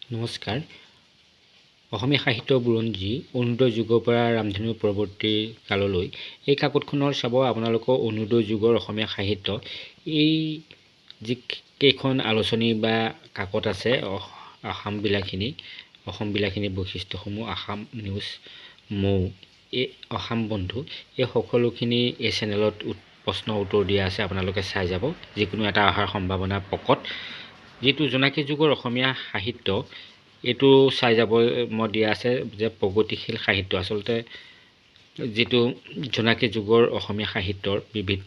নমস্কাৰ। অসমীয়া সাহিত্য বুৰঞ্জী অৰুণোদয় যুগৰ পৰা ৰামধেনু পৰৱৰ্তী কাললৈ এই কাকতখনৰ চাব আপোনালোকৰ অৰুণোদয় যুগৰ অসমীয়া সাহিত্য এই যি কেইখন আলোচনী বা কাকত আছে অসমবিলাখিনি বৈশিষ্ট্যসমূহ আসাম নিউজ মৌ এই অসম বন্ধু এই সকলোখিনি এই চেনেলত প্ৰশ্ন উত্তৰ দিয়া আছে। আপোনালোকে চাই যাব, যিকোনো এটা অহাৰ সম্ভাৱনা প্ৰকট। যিটো জোনাকী যুগৰ অসমীয়া সাহিত্য এইটো চাই যাব, মই দিয়া আছে যে প্ৰগতিশীল সাহিত্য আচলতে যিটো জোনাকী যুগৰ অসমীয়া সাহিত্যৰ বিবিধ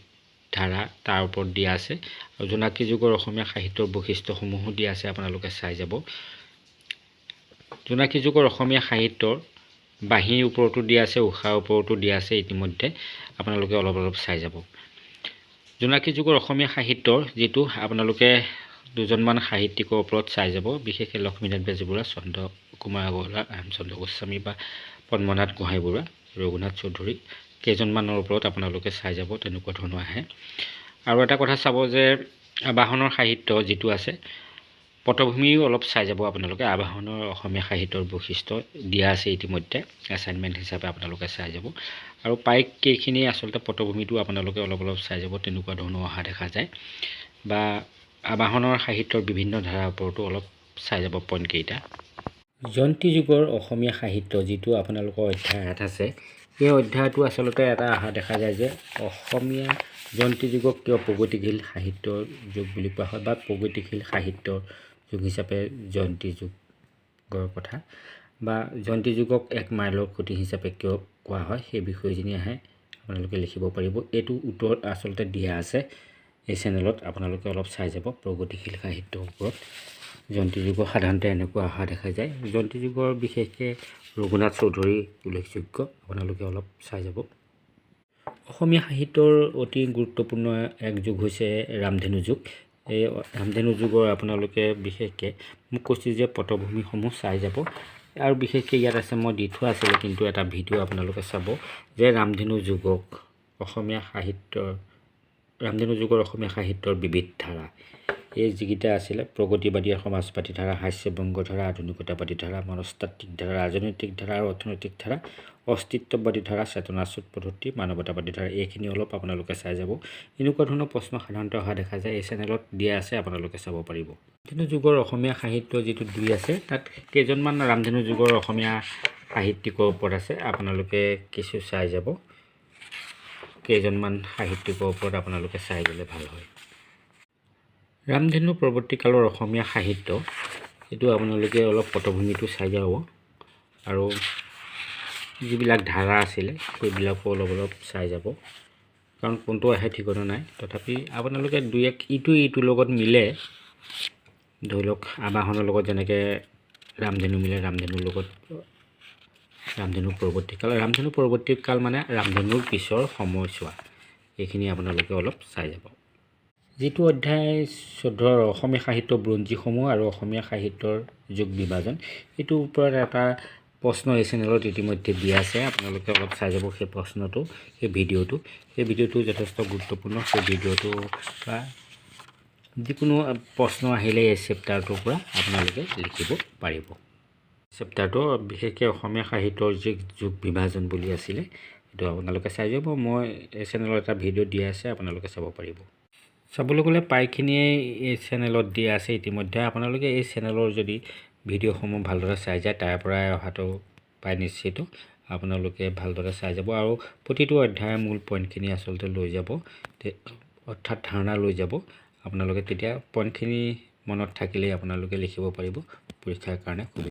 ধাৰা তাৰ ওপৰত দিয়া আছে, আৰু জোনাকী যুগৰ অসমীয়া সাহিত্যৰ বৈশিষ্ট্যসমূহো দিয়া আছে। আপোনালোকে চাই যাব। জোনাকী যুগৰ অসমীয়া সাহিত্যৰ বাঁহীৰ ওপৰতো দিয়া আছে, উষাৰ ওপৰতো দিয়া আছে। ইতিমধ্যে আপোনালোকে অলপ চাই যাব। জোনাকী যুগৰ অসমীয়া সাহিত্যৰ যিটো আপোনালোকে দুজনমান সাহিত্যিকৰ ওপৰত চাই যাব, বিশেষকৈ লক্ষ্মীনাথ বেজবৰুৱা, চন্দ্ৰ কুমাৰ আগৰৱালা, ৰামচন্দ্ৰ গোস্বামী বা পদ্মনাথ গোহাঁইবৰুৱা, ৰঘুনাথ চৌধুৰী কেইজনমানৰ ওপৰত আপোনালোকে চাই যাব। তেনেকুৱা ধৰণৰ আহে। আৰু এটা কথা চাব যে আবাহনৰ সাহিত্য যিটো আছে, পটভূমিও অলপ চাই যাব আপোনালোকে। আবাহনৰ অসমীয়া সাহিত্যৰ বৈশিষ্ট্য দিয়া আছে ইতিমধ্যে, এছাইনমেণ্ট হিচাপে আপোনালোকে চাই যাব। আৰু প্ৰায় কেইখিনি আচলতে পটভূমিটো আপোনালোকে অলপ চাই যাব। তেনেকুৱা ধৰণৰ অহা দেখা যায়। বা আবাহনৰ সাহিত্যৰ বিভিন্ন ধাৰাৰ ওপৰতো অলপ চাই যাব পইণ্টকেইটা। জয়ন্তী যুগৰ অসমীয়া সাহিত্য যিটো আপোনালোকৰ অধ্যায় 8 আছে, এই অধ্যায়টো আচলতে এটা অহা দেখা যায় যে অসমীয়া জয়ন্তী যুগক কিয় প্ৰগতিশীল সাহিত্যৰ যুগ বুলি কোৱা হয়, বা প্ৰগতিশীল সাহিত্যৰ যুগ হিচাপে জয়ন্তী যুগৰ কথা, বা জয়ন্তী যুগক এক মাইলৰ খুঁটি হিচাপে কিয় কোৱা হয়, সেই বিষয়খিনি আহে। আপোনালোকে লিখিব পাৰিব। এইটো উত্তৰ আচলতে দিয়া আছে এই চেনেলত, আপোনালোকে অলপ চাই যাব। প্ৰগতিশীল সাহিত্যৰ ওপৰত জয়ন্তী যুগৰ সাধাৰণতে এনেকুৱা অহা দেখা যায়। জয়ন্তী যুগৰ বিশেষকৈ ৰঘুনাথ চৌধুৰী উল্লেখযোগ্য, আপোনালোকে অলপ চাই যাব। অসমীয়া সাহিত্যৰ অতি গুৰুত্বপূৰ্ণ এক যুগ হৈছে ৰামধেনু যুগ। এই ৰামধেনু যুগৰ আপোনালোকে বিশেষকৈ মোক কৈছোঁ যে পটভূমিসমূহ চাই যাব। আৰু বিশেষকৈ ইয়াত আছে, মই দি থোৱা আছিলে কিন্তু এটা ভিডিঅ' আপোনালোকে চাব যে ৰামধেনু যুগৰ অসমীয়া সাহিত্যৰ বিবিধ ধাৰা। এই যিকেইটা আছিলে প্ৰগতিবাদী সমাজবাদী ধাৰা, হাস্যবংগ ধাৰা, আধুনিকতাবাদী ধাৰা, মনস্তাত্ত্বিক ধাৰা, ৰাজনৈতিক ধাৰা আৰু অৰ্থনৈতিক ধাৰা, অস্তিত্ববাদী ধাৰা, চেতনাচ্যুত পদ্ধতি, মানৱতাবাদী ধাৰা, এইখিনি অলপ আপোনালোকে চাই যাব। এনেকুৱা ধৰণৰ প্ৰশ্ন সাধাৰণতে অহা দেখা যায়। এই চেনেলত দিয়া আছে, আপোনালোকে চাব পাৰিব। ৰামধেনু যুগৰ অসমীয়া সাহিত্য যিটো 2 আছে, তাত কেইজনমান ৰামধেনু যুগৰ অসমীয়া সাহিত্যিকৰ ওপৰত আছে, আপোনালোকে কিছু চাই যাব। কেইজনমান সাহিত্যিকৰ ওপৰত আপোনালোকে চাই গ'লে ভাল হয়। ৰামধেনু পৰৱৰ্তী কালৰ অসমীয়া সাহিত্য এইটো আপোনালোকে অলপ পটভূমিটো চাই যাব। আৰু যিবিলাক ধাৰা আছিলে সেইবিলাকো অলপ চাই যাব, কাৰণ কোনটো আহে ঠিকনা নাই। তথাপি আপোনালোকে 2-1 ইটোৰ লগত মিলে, ধৰি লওক আবাহনৰ লগত যেনেকৈ ৰামধেনু মিলে, ৰামধেনুৰ লগত ৰামধেনু পৰৱৰ্তী কাল মানে ৰামধেনুৰ পিছৰ সময়ছোৱা, এইখিনি আপোনালোকে অলপ চাই যাব। যিটো অধ্যায় 14 অসমীয়া সাহিত্য বুৰঞ্জীসমূহ আৰু অসমীয়া সাহিত্যৰ যুগ বিভাজন, এইটোৰ ওপৰত এটা প্ৰশ্ন এই চেনেলত ইতিমধ্যে দিয়া আছে। আপোনালোকে অলপ চাই যাব সেই প্ৰশ্নটো, সেই ভিডিঅ'টো যথেষ্ট গুৰুত্বপূৰ্ণ। সেই ভিডিঅ'টো বা যিকোনো প্ৰশ্ন আহিলে এই চেপ্টাৰটোৰ পৰা আপোনালোকে লিখিব পাৰিব। চেপ্টাৰটো বিশেষকৈ অসমীয়া সাহিত্যৰ যি যুগ বিভাজন বুলি আছিলে, সেইটো আপোনালোকে চাই যাব। মই এই চেনেলত এটা ভিডিঅ' দিয়া আছে, আপোনালোকে চাব পাৰিব। চাবলৈ গ'লে প্ৰায়খিনিয়ে এই চেনেলত দিয়া আছে ইতিমধ্যে। আপোনালোকে এই চেনেলৰ যদি ভিডিঅ'সমূহ ভালদৰে চাই যায়, তাৰ পৰাই অহাটো প্ৰায় নিশ্চিত। আপোনালোকে ভালদৰে চাই যাব আৰু প্ৰতিটো অধ্যায়ৰ মূল পইণ্টখিনি আচলতে লৈ যাব, অৰ্থাৎ ধাৰণা লৈ যাব। আপোনালোকে তেতিয়া পইণ্টখিনি মনত থাকিলেই আপোনালোকে লিখিব পাৰিব, পৰীক্ষাৰ কাৰণে সুবিধা।